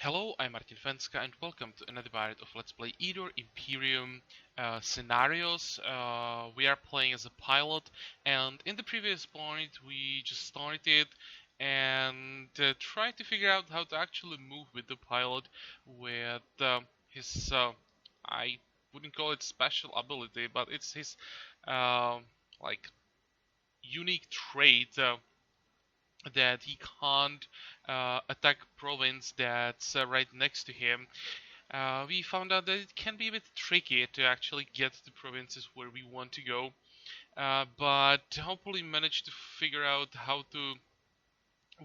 Hello, I'm Martin Fencka and welcome to another part of Let's Play Eador Imperium scenarios. We are playing as a pilot, and in the previous point we just started and tried to figure out how to actually move with the pilot with his, I wouldn't call it special ability, but it's his uh, like unique trait that he can't attack province that's right next to him. We found out that it can be a bit tricky to actually get to provinces where we want to go, but hopefully managed to figure out how to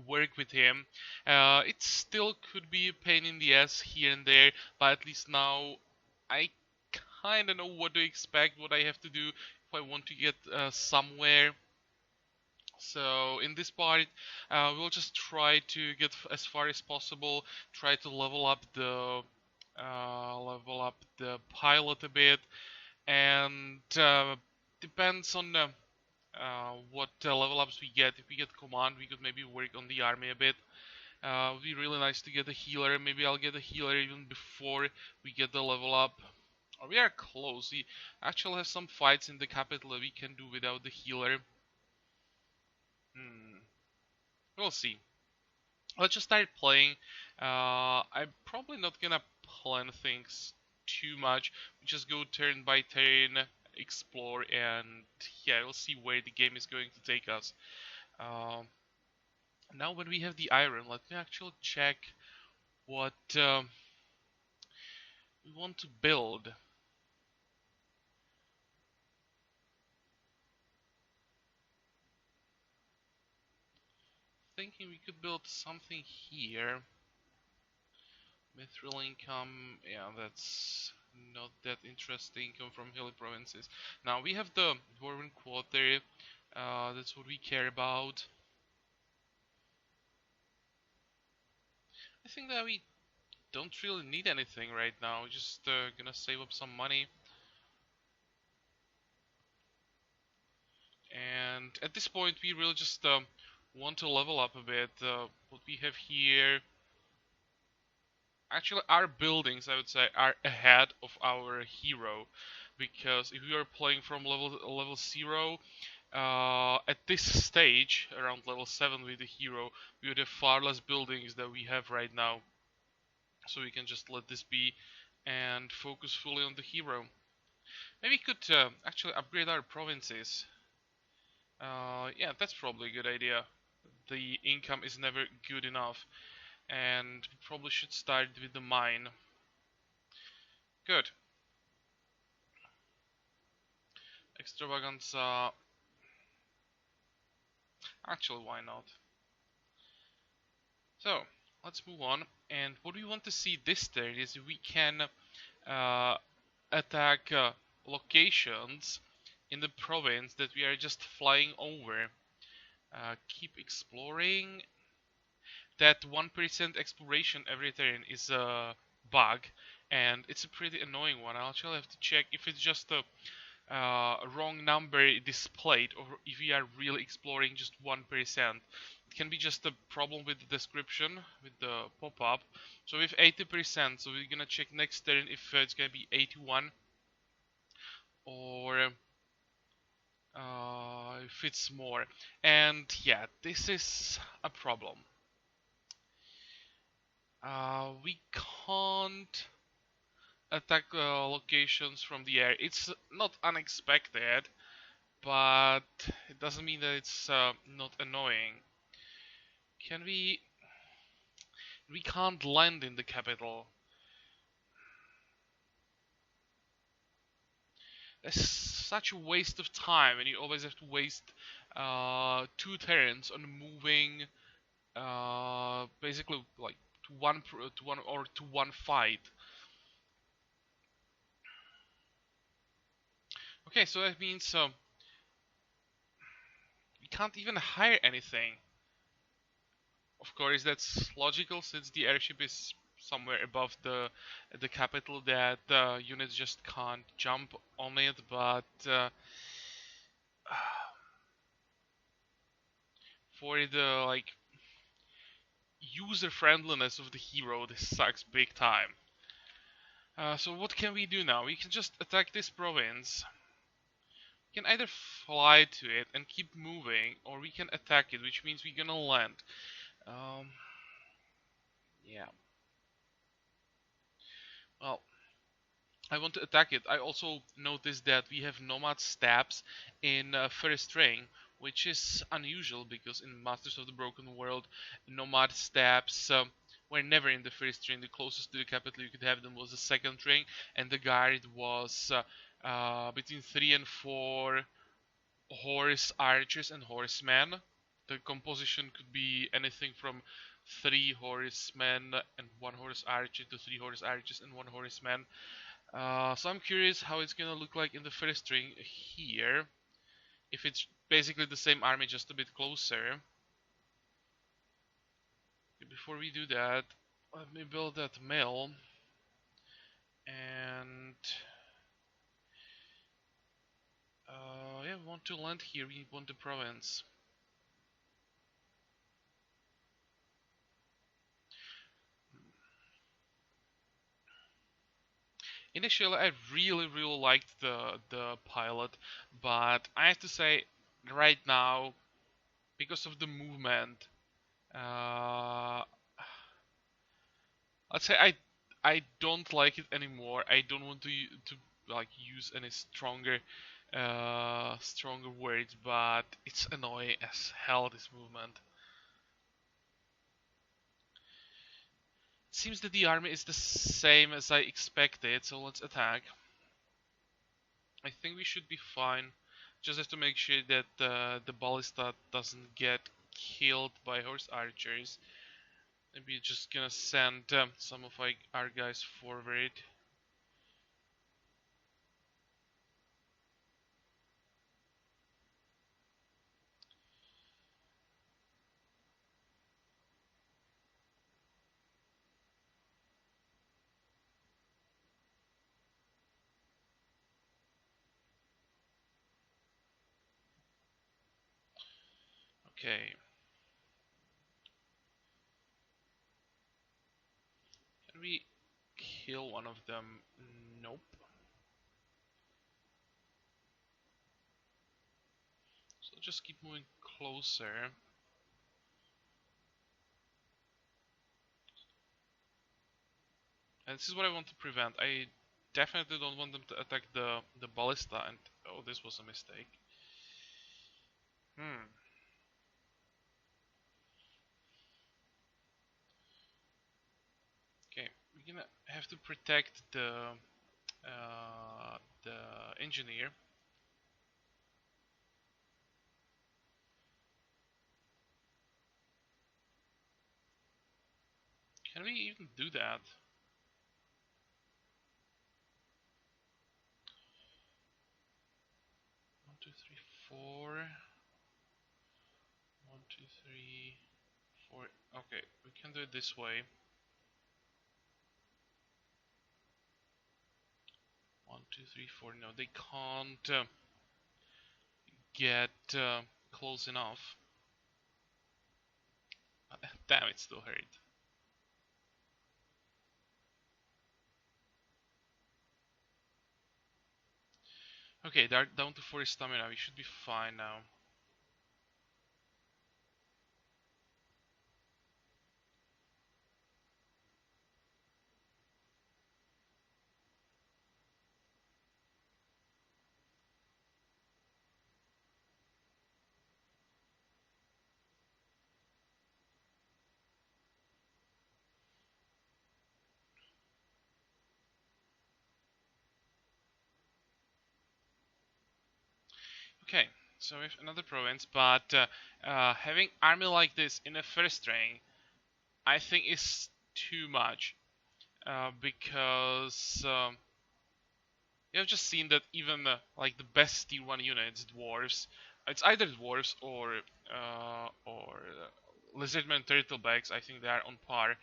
work with him. It still could be a pain in the ass here and there, but at least now I kind of know what to expect, what I have to do if I want to get somewhere. So in this part, we'll just try to get as far as possible. Try to level up the pilot a bit, and depends on what level ups we get. If we get command, we could maybe work on the army a bit. It'd be really nice to get a healer. Maybe I'll get a healer even before we get the level up. We are close. We actually have some fights in the capital that we can do without the healer. We'll see. Let's just start playing. I'm probably not gonna plan things too much. We just go turn by turn, explore, and yeah, we'll see where the game is going to take us. Um, Now, when we have the iron, let me actually check what we want to build. Thinking we could build something here. Mithril income, yeah, that's not that interesting. Income from hilly provinces. Now we have the Dwarven Quarter. That's what we care about. I think that we don't really need anything right now. We're just gonna save up some money. And at this point, we really just want to level up a bit. What we have here. Actually, our buildings, I would say, are ahead of our hero, because if we are playing from level 0, at this stage, around level 7 with the hero, we would have far less buildings than we have right now. So we can just let this be and focus fully on the hero. Maybe we could actually upgrade our provinces. Yeah, that's probably a good idea. The income is never good enough, and we probably should start with the mine. Good. Extravaganza. Actually, why not? So, let's move on. And what we want to see this turn is we can uh, attack locations in the province that we are just flying over. Keep exploring. That 1% exploration every turn is a bug, and it's a pretty annoying one. I'll actually have to check if it's just a wrong number displayed or if we are really exploring just 1%. It can be just a problem with the description, with the pop-up. So with 80%, so we're gonna check next turn if it's gonna be 81 or if it's more. And yeah, this is a problem. We can't attack locations from the air. It's not unexpected, but it doesn't mean that it's not annoying. Can we... We can't land in the capital. It's such a waste of time, and you always have to waste 2 turns on moving basically like to one fight. Okay, so that means we can't even hire anything. Of course, that's logical since the airship is somewhere above the capital that units just can't jump on it, but for the like user friendliness of the hero, this sucks big time. So what can we do now? We can just attack this province. We can either fly to it and keep moving, or we can attack it, which means we're gonna land. Um, yeah. Well, I want to attack it. I also noticed that we have nomad stabs in first ring, which is unusual because in Masters of the Broken World, nomad stabs were never in the first ring. The closest to the capital you could have them was the second ring, and the guard was between 3 and 4 horse archers and horsemen. The composition could be anything from 3 horsemen and 1 horse archer to 3 horse archers and 1 horseman. So I'm curious how it's gonna look like in the first string here. If it's basically the same army, just a bit closer. Before we do that, let me build that mill. And yeah, we want to land here. We want the province. Initially, I really liked the pilot, but I have to say, right now, because of the movement, uh, let's say I don't like it anymore. I don't want to like use any stronger words, but it's annoying as hell, this movement. It seems that the army is the same as I expected, so let's attack. I think we should be fine. Just have to make sure that the ballista doesn't get killed by horse archers. Maybe just gonna send some of our guys forward. Okay. Can we kill one of them? Nope. So just keep moving closer. And this is what I want to prevent. I definitely don't want them to attack the ballista. And oh, this was a mistake. Hmm. Okay, we're gonna have to protect the engineer. Can we even do that? 1, 2, 3, 4. 1, 2, 3, 4. Okay, we can do it this way. 1, 2, 3, 4. No, they can't get close enough. Damn, it still hurt. Okay, they're down to 4 stamina. We should be fine now. Okay, so we have another province, but having army like this in a first rank, I think is too much. Because you have just seen that even like the best tier 1 units, dwarves, it's either dwarves or lizardmen turtlebacks. I think they are on par.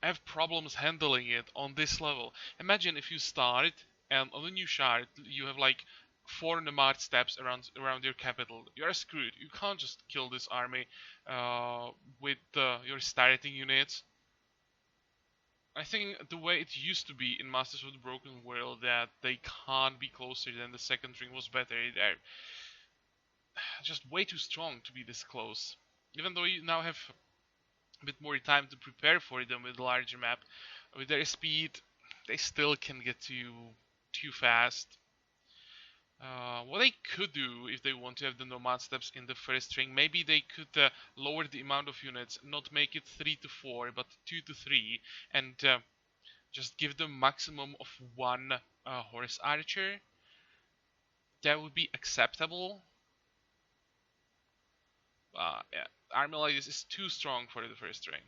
Have problems handling it on this level. Imagine if you start and on a new shard you have like 4 nomad steps around your capital, you are screwed. You can't just kill this army with your starting units. I think the way it used to be in Masters of the Broken World, that they can't be closer than the second ring, was better. They're just way too strong to be this close. Even though you now have a bit more time to prepare for them with a larger map, with their speed, they still can get to you too fast. What they could do if they want to have the nomad steps in the first ring, maybe they could lower the amount of units, not make it 3 to 4, but 2 to 3, and just give them maximum of one horse archer. That would be acceptable. Yeah, army like this is too strong for the first ring,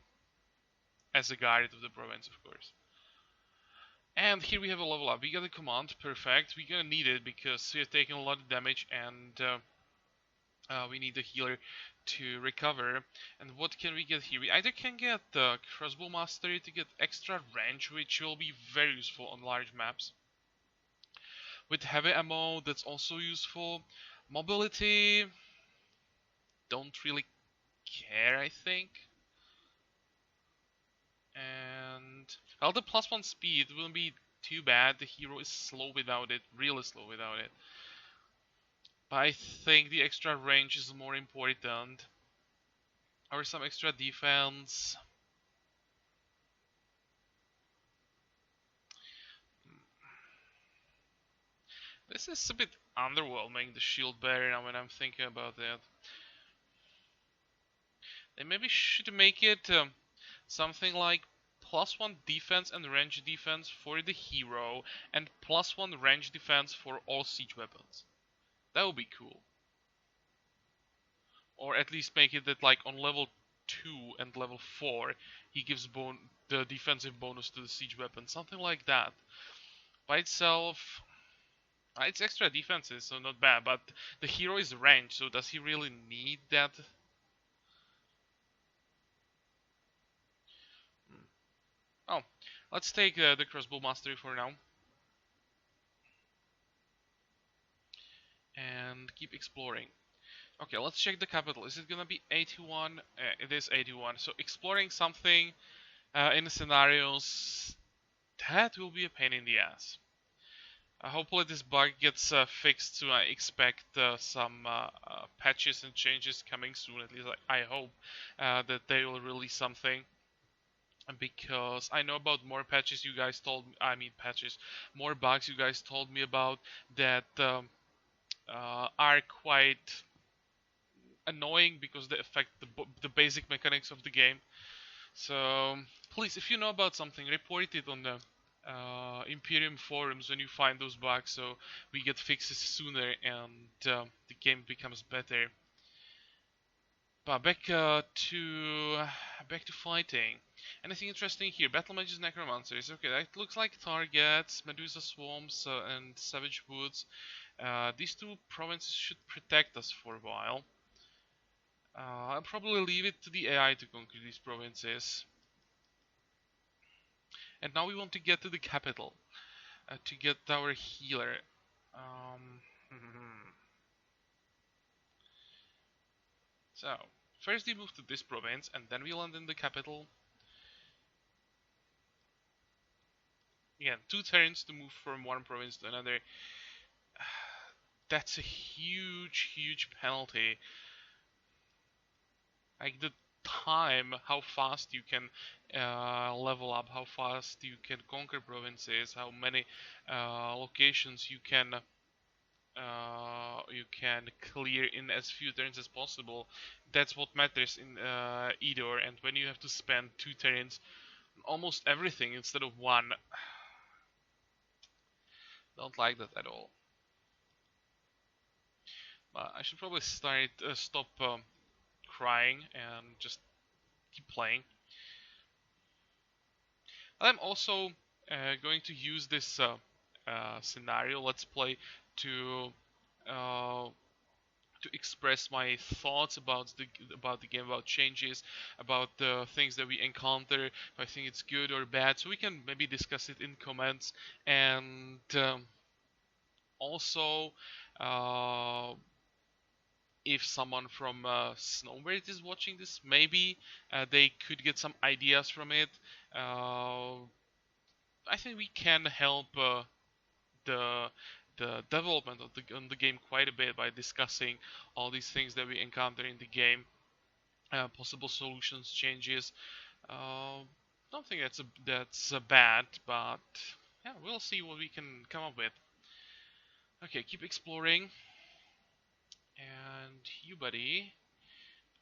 as a guard of the province, of course. And here we have a level up. We got a command, perfect. We're gonna need it because we're taking a lot of damage, and we need the healer to recover. And what can we get here? We either can get the crossbow mastery to get extra range, which will be very useful on large maps. With heavy ammo, that's also useful. Mobility, don't really care, I think. And well, the +1 speed wouldn't be too bad. The hero is slow without it, really slow without it. But I think the extra range is more important. Or some extra defense. This is a bit underwhelming, the shield bearer, now when I'm thinking about that. They maybe should make it something like +1 defense and range defense for the hero, and +1 range defense for all siege weapons. That would be cool. Or at least make it that, like, on level 2 and level 4, he gives the defensive bonus to the siege weapon. Something like that. By itself, it's extra defenses, so not bad. But the hero is ranged, so does he really need that? Oh, let's take the crossbow mastery for now. And keep exploring. Okay, let's check the capital. Is it gonna be 81? It is 81. So exploring something in the scenarios, that will be a pain in the ass. Hopefully this bug gets fixed soon. I expect some patches and changes coming soon. At least I hope that they will release something. Because I know about more patches you guys told me, patches, more bugs you guys told me about that are quite annoying because they affect the basic mechanics of the game. So please, if you know about something, report it on the Imperium forums when you find those bugs, so we get fixes sooner and the game becomes better. But back to fighting. Anything interesting here? Battle mages, necromancers. Okay, that looks like targets, Medusa swarms, and savage woods. These two provinces should protect us for a while. I'll probably leave it to the AI to conquer these provinces. And now we want to get to the capital to get our healer. So, first we move to this province and then we land in the capital. Again, 2 turns to move from one province to another. That's a huge penalty. Like the time, how fast you can level up, how fast you can conquer provinces, how many locations you can clear in as few turns as possible. That's what matters in Eador, and when you have to spend 2 turns on almost everything instead of one, don't like that at all. But I should probably stop crying and just keep playing. I'm also going to use this scenario, let's play, to express my thoughts about the game, about changes, about the things that we encounter, if I think it's good or bad, so we can maybe discuss it in comments. And also Uh, if someone from Snowbird is watching this, maybe they could get some ideas from it. Uh, I think we can help the the development of the game quite a bit by discussing all these things that we encounter in the game, possible solutions, changes. Don't think that's bad, but yeah, we'll see what we can come up with. Okay, keep exploring, and you, buddy,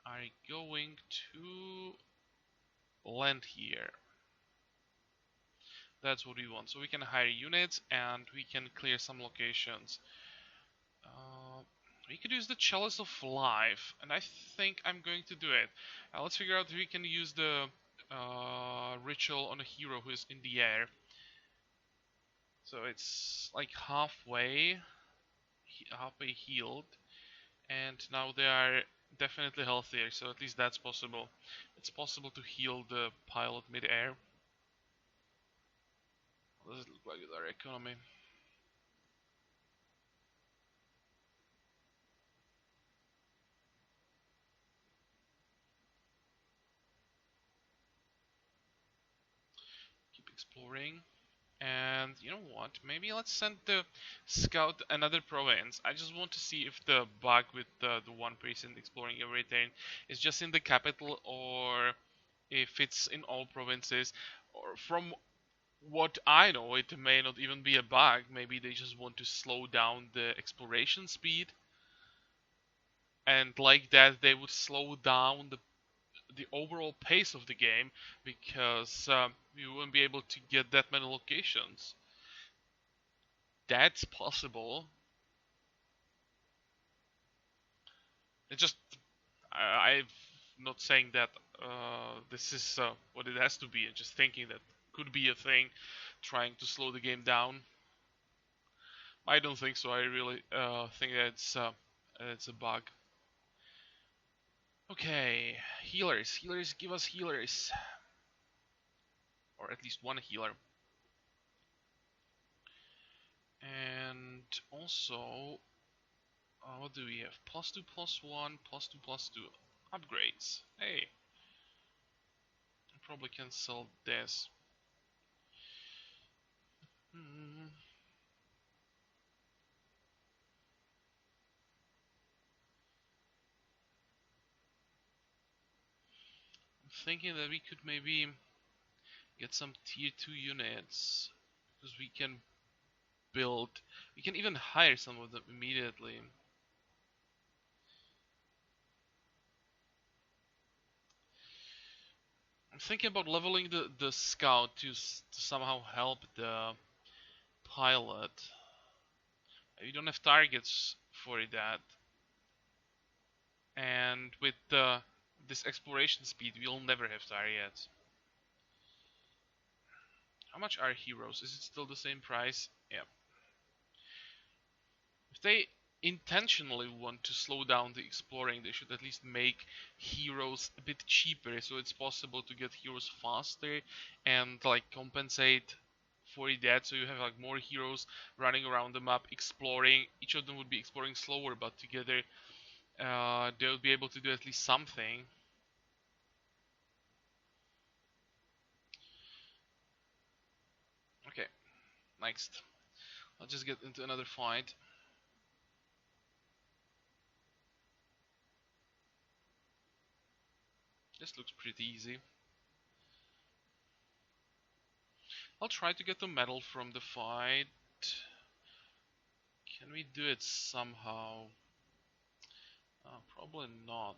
are going to land here. That's what we want. So we can hire units and we can clear some locations. Uh, we could use the Chalice of Life, and I think I'm going to do it. Let's figure out if we can use the ritual on a hero who is in the air. So it's like halfway healed, and now they are definitely healthier. So at least that's possible. It's possible to heal the pilot mid-air. What does it look like with our economy? Keep exploring. And you know what? Maybe let's send the scout another province. I just want to see if the bug with the one person exploring everything is just in the capital or if it's in all provinces. Or from what I know, it may not even be a bug. Maybe they just want to slow down the exploration speed, and like that they would slow down the overall pace of the game because you wouldn't be able to get that many locations. That's possible. It's just I'm not saying that this is what it has to be. I'm just thinking that could be a thing, trying to slow the game down. I don't think so. I really think that it's a bug. Okay, healers. Healers, give us healers, or at least one healer. And also, what do we have? +2, +1, +2, +2 upgrades. Hey, I probably can sell this. Hmm. I'm thinking that we could maybe get some tier 2 units because build we can even hire some of them immediately. I'm thinking about leveling the scout to somehow help the pilot. We don't have targets for that, and with this exploration speed we'll never have targets. How much are heroes? Is it still the same price? Yeah. If they intentionally want to slow down the exploring, they should at least make heroes a bit cheaper so it's possible to get heroes faster and like compensate for that, so you have like more heroes running around the map exploring. Each of them would be exploring slower, but together they would be able to do at least something. Okay, next. I'll just get into another fight. This looks pretty easy. I'll try to get the medal from the fight. Can we do it somehow? Probably not.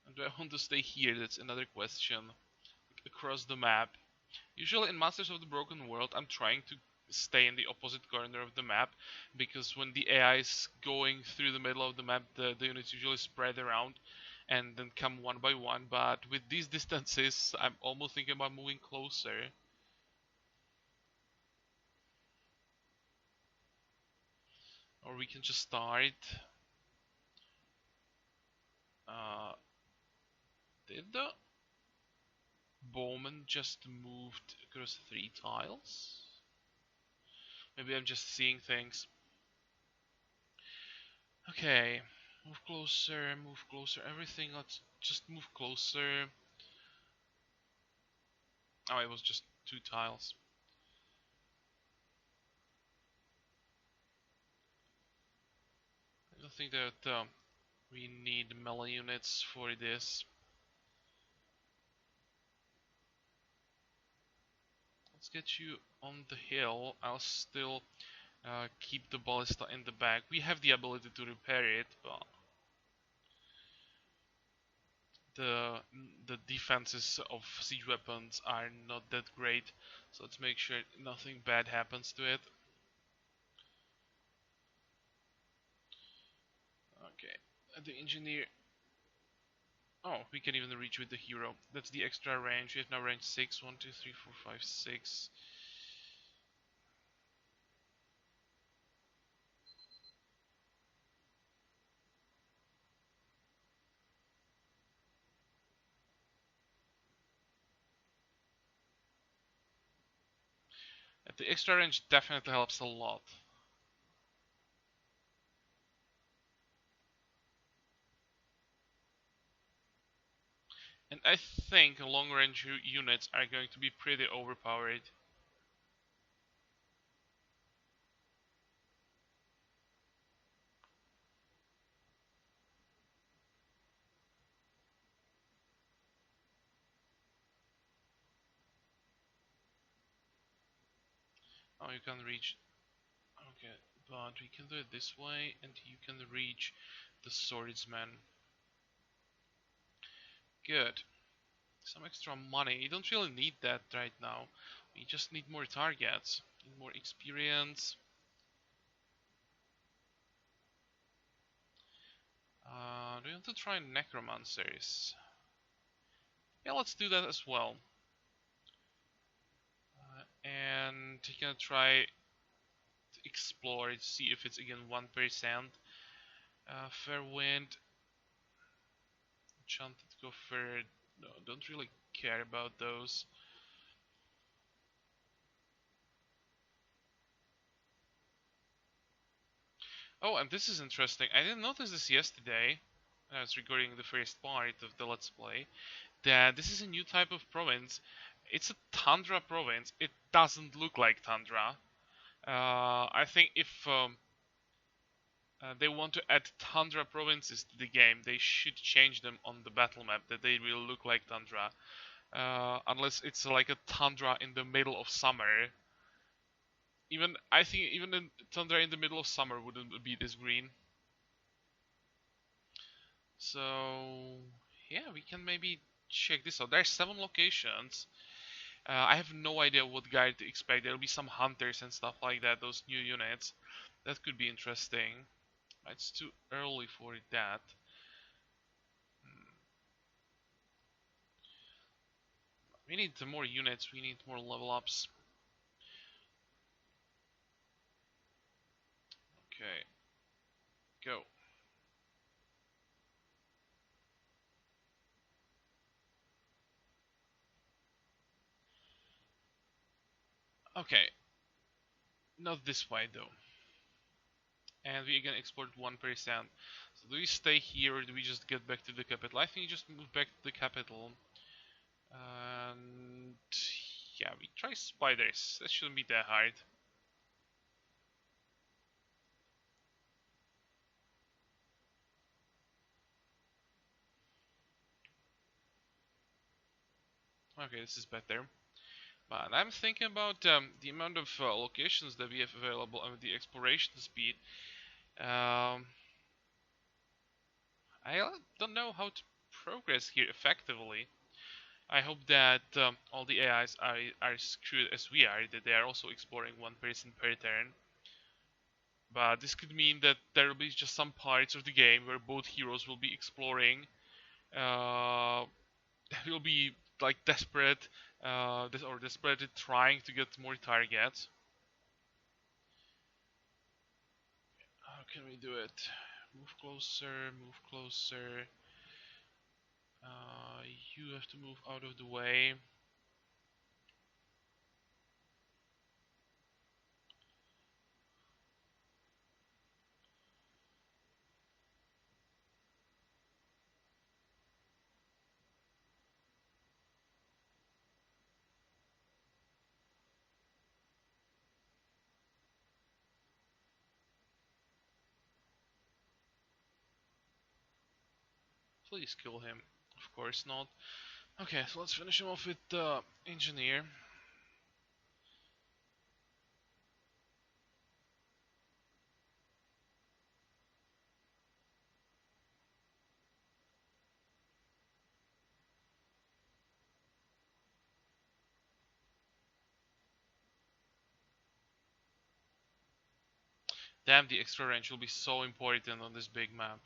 And do I want to stay here? That's another question. Across the map. Usually in Masters of the Broken World, I'm trying to stay in the opposite corner of the map because when the AI is going through the middle of the map, the units usually spread around and then come one by one. But with these distances, I'm almost thinking about moving closer. Or we can just start. Uh, did the Bowman just moved across 3 tiles? Maybe I'm just seeing things. Okay, move closer, everything, let's just move closer. Oh, it was just 2 tiles. I don't think that we need melee units for this. Let's get you on the hill. I'll still keep the ballista in the back. We have the ability to repair it, but the the defenses of siege weapons are not that great. So let's make sure nothing bad happens to it. Okay, the engineer. Oh, we can even reach with the hero. That's the extra range. We have now range 6. 1, 2, 3, 4, 5, 6. The extra range definitely helps a lot. And I think long range units are going to be pretty overpowered. Oh, you can reach. Okay, but we can do it this way, and you can reach the swordsman. Good. Some extra money. You don't really need that right now. We just need more targets, need more experience. Do you want to try necromancers? Yeah, let's do that as well. And you can try to explore it, see if it's again 1%. Fair wind, enchanted coffer. No, don't really care about those. Oh, and this is interesting. I didn't notice this yesterday. I was recording the first part of the Let's Play. That this is a new type of province. It's a tundra province. It doesn't look like tundra. I think if they want to add tundra provinces to the game, they should change them on the battle map that they will look like tundra. Unless it's like a tundra in the middle of summer. Even I think even a tundra in the middle of summer wouldn't be this green. So yeah, we can maybe check this out. There's 7 locations. I have no idea what guide to expect. There'll be some hunters and stuff like that. Those new units. That could be interesting. It's too early for that. Hmm. We need more units. We need more level ups. Okay, go. Okay, not this way though. And we again export 1%. So do we stay here or do we just get back to the capital? I think you just move back to the capital. And yeah, we try spiders. That shouldn't be that hard. Okay, this is better. But I'm thinking about the amount of locations that we have available and the exploration speed. Um, I don't know how to progress here effectively. I hope that all the AIs are screwed as we are, that they are also exploring 1% per turn. But this could mean that there will be just some parts of the game where both heroes will be exploring. Will be like desperate, or desperately trying to get more targets. How can we do it? Move closer, move closer. Uh, you have to move out of the way. Please kill him. Of course not. Okay, so let's finish him off with the engineer. Damn, the extra range will be so important on this big map.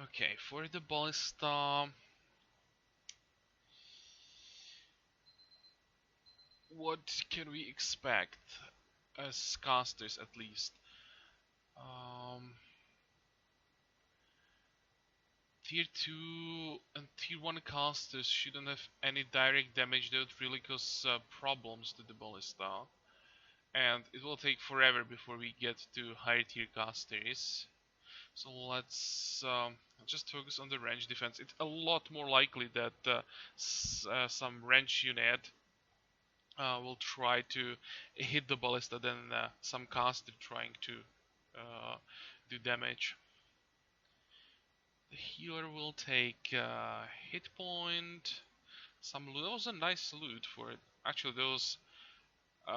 Okay, for the ballista, what can we expect as casters at least? Um, Tier 2 and Tier 1 casters shouldn't have any direct damage that would really cause problems to the ballista. And it will take forever before we get to higher tier casters. So let's just focus on the range defense. It's a lot more likely that some range unit will try to hit the ballista than some caster trying to do damage. The healer will take hit point, some loot. That was a nice loot for it. Actually, those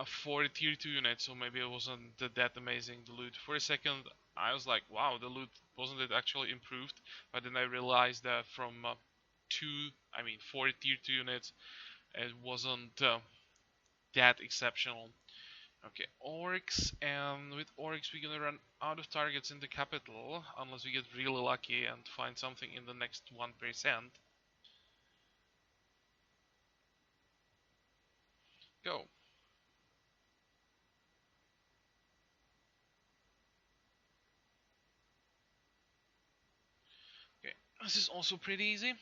for tier 2 units, so maybe it wasn't that amazing, the loot. For a second, I was like, wow, the loot, wasn't it actually improved? But then I realized that from 4 tier 2 units, it wasn't that exceptional. Okay, Oryx, and with Oryx we're gonna run out of targets in the capital, unless we get really lucky and find something in the next 1%. Go. Okay, this is also pretty easy.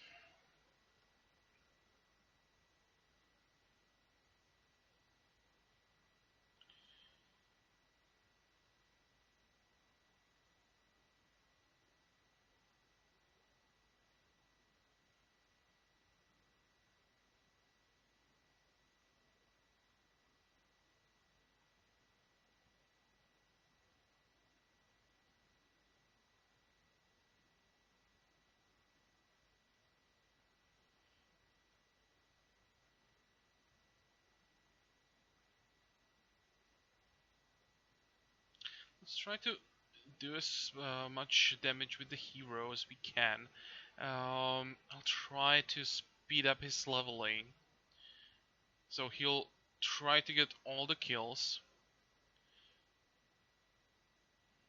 Let's try to do as much damage with the hero as we can. I'll try to speed up his leveling, so he'll try to get all the kills.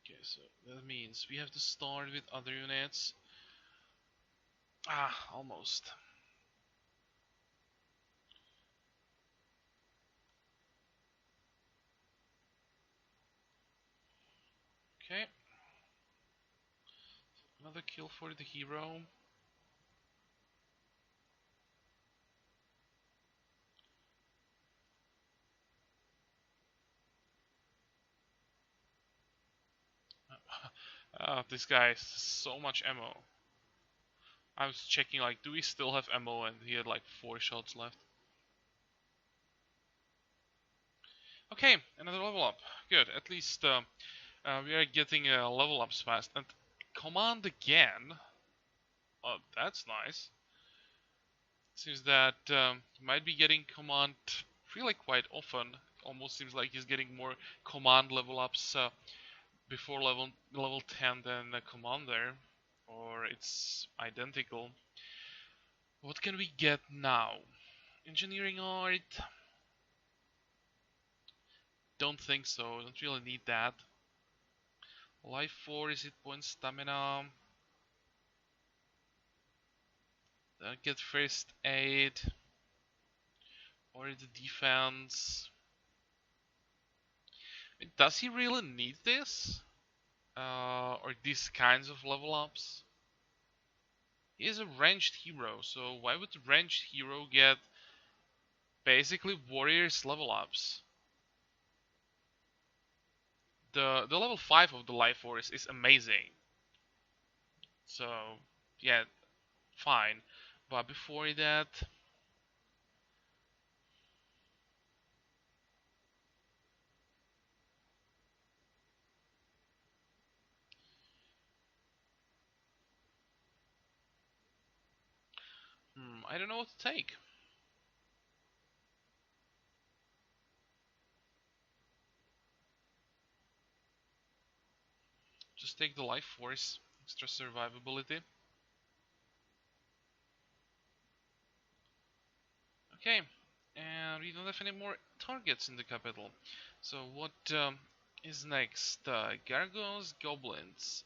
Okay, so that means we have to start with other units. Ah, almost. Okay, another kill for the hero. This guy has so much ammo. I was checking, like, do we still have ammo? And he had like 4 shots left. Okay, another level up. Good. At least we are getting level ups fast. And command again. Oh, that's nice. Seems that he might be getting command really quite often. Almost seems like he's getting more command level ups before level 10 than the commander, or it's identical. What can we get now? Engineering art? Don't think so. Don't really need that. Life 4 is hit point stamina. Get first aid. Or the defense. I mean, does he really need this? Or these kinds of level ups? He is a ranged hero, so why would the ranged hero get basically warriors level ups? The level 5 of the life force is amazing. So yeah, fine. But before that, I don't know what to take. Just take the life force, extra survivability. Okay, and we don't have any more targets in the capital. So what is next? Gargoyles, goblins.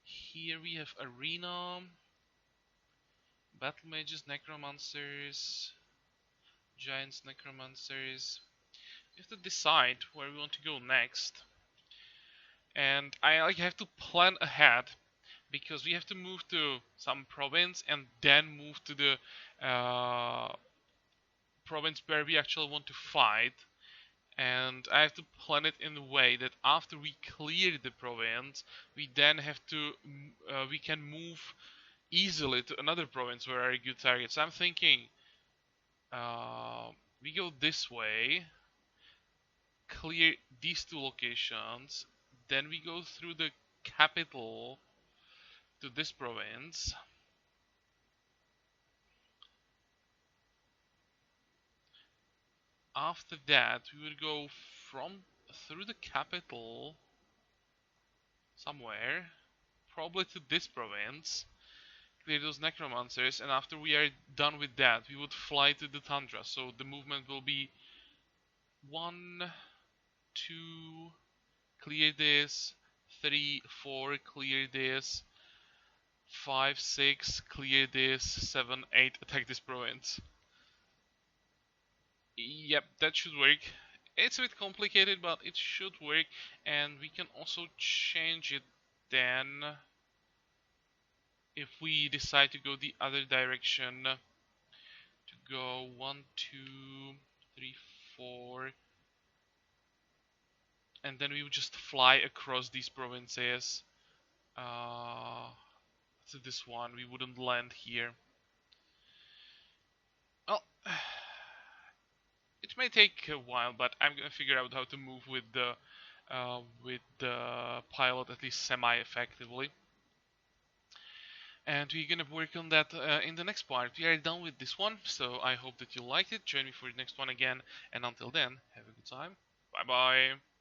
Here we have arena, battle mages, necromancers, giants, necromancers. We have to decide where we want to go next. And I have to plan ahead because we have to move to some province and then move to the province where we actually want to fight. And I have to plan it in a way that after we clear the province, we then have to we can move easily to another province where are a good targets. I'm thinking we go this way, clear these two locations, then we go through the capital to this province. After that, we would go from through the capital somewhere, probably to this province, clear those necromancers, and after we are done with that, we would fly to the tundra. So the movement will be 1, 2, clear this, 3, 4, clear this, 5, 6, clear this, 7, 8, attack this province. Yep, that should work. It's a bit complicated, but it should work, and we can also change it then if we decide to go the other direction. To go 1, 2, 3, 4, and then we would just fly across these provinces to this one. We wouldn't land here. Well, it may take a while, but I'm gonna figure out how to move with the pilot at least semi-effectively. And we're gonna work on that in the next part. We are done with this one, so I hope that you liked it. Join me for the next one again, and until then, have a good time. Bye bye.